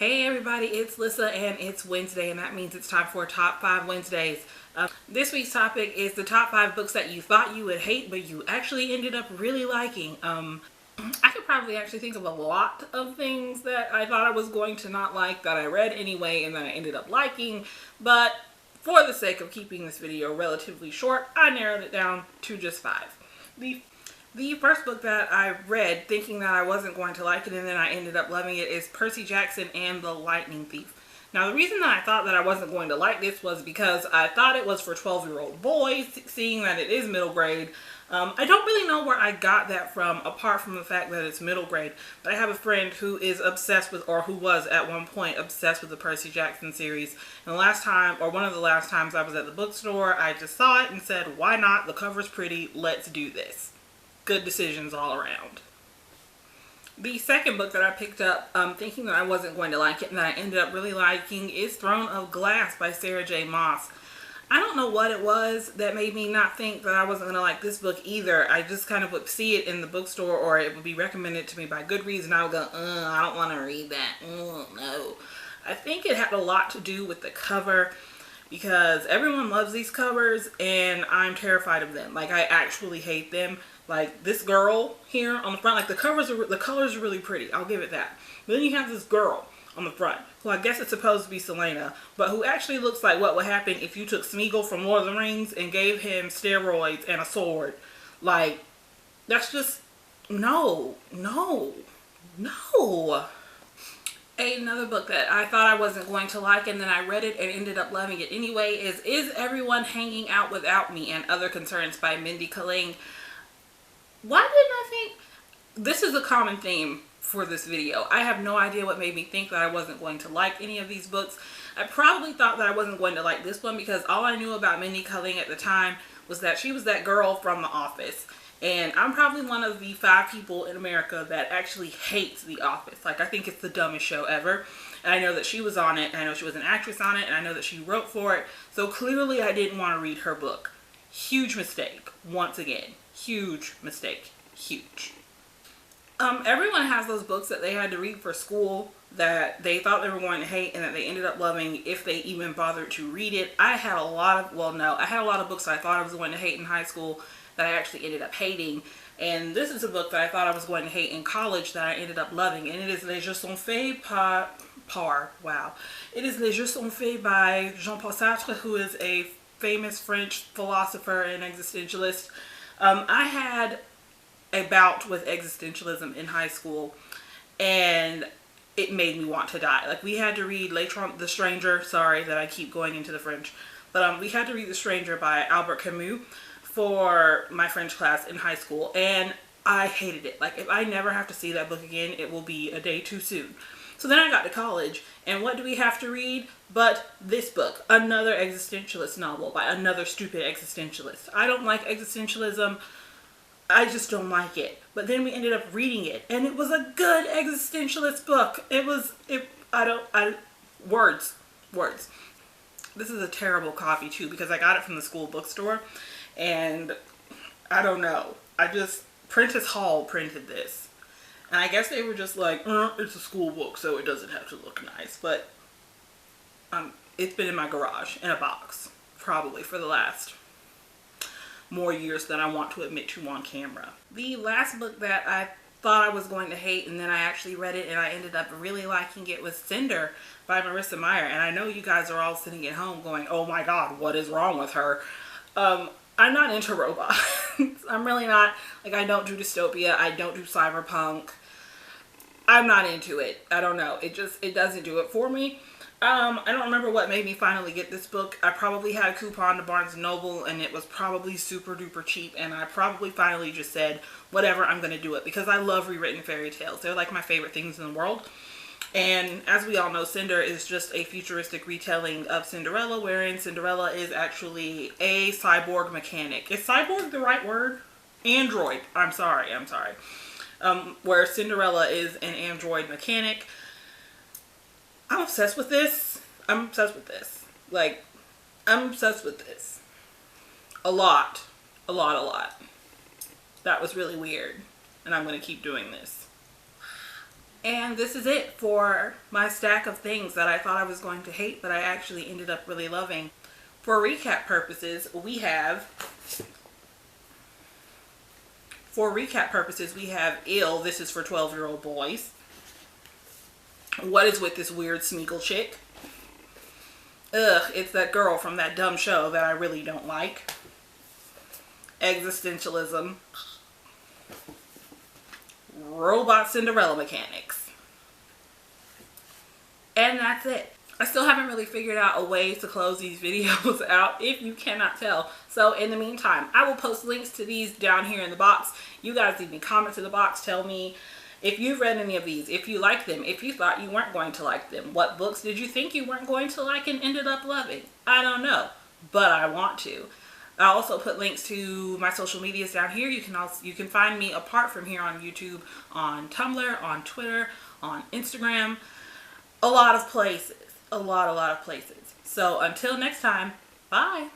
Hey everybody, it's Lissa and it's Wednesday, and that means it's time for Top 5 Wednesdays. This week's topic is the top 5 books that you thought you would hate but you actually ended up really liking. I could probably actually think of a lot of things that I thought I was going to not like that I read anyway and that I ended up liking, but for the sake of keeping this video relatively short, I narrowed it down to just 5. The first book that I read thinking that I wasn't going to like it and then I ended up loving it is Percy Jackson and the Lightning Thief. Now the reason that I thought that I wasn't going to like this was because I thought it was for 12-year-old boys, seeing that it is middle grade. I don't really know where I got that from apart from the fact that it's middle grade, but I have a friend who is obsessed with, or who was at one point obsessed with, the Percy Jackson series. And the last time, or one of the last times I was at the bookstore, I just saw it and said, why not? The cover's pretty, let's do this. Good decisions all around. The second book that I picked up thinking that I wasn't going to like it and that I ended up really liking is Throne of Glass by Sarah J. Maas. I don't know what it was that made me not think that I wasn't going to like this book either. I just kind of would see it in the bookstore or it would be recommended to me by Goodreads and I would go, I don't want to read that. No. I think it had a lot to do with the cover, because everyone loves these covers and I'm terrified of them. Like, I actually hate them. Like, this girl here on the front, like the colors are really pretty. I'll give it that. But then you have this girl on the front, who I guess it's supposed to be Selena, but who actually looks like what would happen if you took Smeagol from Lord of the Rings and gave him steroids and a sword. Like, that's just, no. Another book that I thought I wasn't going to like and then I read it and ended up loving it anyway is Everyone Hanging Out Without Me and Other Concerns by Mindy Kaling. Why didn't I think... This is a common theme for this video. I have no idea what made me think that I wasn't going to like any of these books. I probably thought that I wasn't going to like this one because all I knew about Mindy Kaling at the time was that she was that girl from The Office. And I'm probably one of the 5 people in America that actually hates The Office. Like, I think it's the dumbest show ever. And I know that she was on it, and I know she was an actress on it, and I know that she wrote for it. So clearly I didn't want to read her book. Huge mistake. Once again. Huge mistake. Huge. Everyone has those books that they had to read for school that they thought they were going to hate and that they ended up loving if they even bothered to read it. I had a lot of, I had a lot of books that I thought I was going to hate in high school that I actually ended up hating. And this is a book that I thought I was going to hate in college that I ended up loving. And it is Les Jeux sont faits wow. It is Les Jeux sont faits by Jean-Paul Sartre, who is a famous French philosopher and existentialist. I had a bout with existentialism in high school and it made me want to die. Like, we had to read The Stranger, sorry that I keep going into the French, but we had to read The Stranger by Albert Camus for my French class in high school, and I hated it. Like, if I never have to see that book again, it will be a day too soon. So then I got to college, and what do we have to read but this book, another existentialist novel by another stupid existentialist. I don't like existentialism. I just don't like it. But then we ended up reading it, and it was a good existentialist book. Words. This is a terrible copy too, because I got it from the school bookstore, and I don't know. Prentice Hall printed this. And I guess they were just like, it's a school book, so it doesn't have to look nice. But it's been in my garage in a box, probably for the last more years than I want to admit to on camera. The last book that I thought I was going to hate and then I actually read it and I ended up really liking it was Cinder by Marissa Meyer. And I know you guys are all sitting at home going, oh my god, what is wrong with her? I'm not into robots. I'm really not. Like, I don't do dystopia. I don't do cyberpunk. I'm not into it. I don't know. It doesn't do it for me. I don't remember what made me finally get this book. I probably had a coupon to Barnes & Noble and it was probably super duper cheap, and I probably finally just said, whatever, I'm going to do it, because I love rewritten fairy tales. They're like my favorite things in the world. And as we all know, Cinder is just a futuristic retelling of Cinderella, wherein Cinderella is actually a cyborg mechanic. Is cyborg the right word? Android. I'm sorry. Where Cinderella is an android mechanic. I'm obsessed with this. Like, I'm obsessed with this. A lot. That was really weird. And I'm going to keep doing this. And this is it for my stack of things that I thought I was going to hate, but I actually ended up really loving. For recap purposes, we have Ill. This is for 12-year-old boys. What is with this weird Smeagol chick? Ugh, it's that girl from that dumb show that I really don't like. Existentialism. Robot Cinderella mechanics. And that's it. I still haven't really figured out a way to close these videos out, if you cannot tell. So in the meantime, I will post links to these down here in the box. You guys leave me comments in the box. Tell me if you've read any of these, if you like them, if you thought you weren't going to like them. What books did you think you weren't going to like and ended up loving? I don't know, but I want to. I also put links to my social medias down here. You can find me apart from here on YouTube, on Tumblr, on Twitter, on Instagram. A lot of places. A lot of places. So until next time, bye.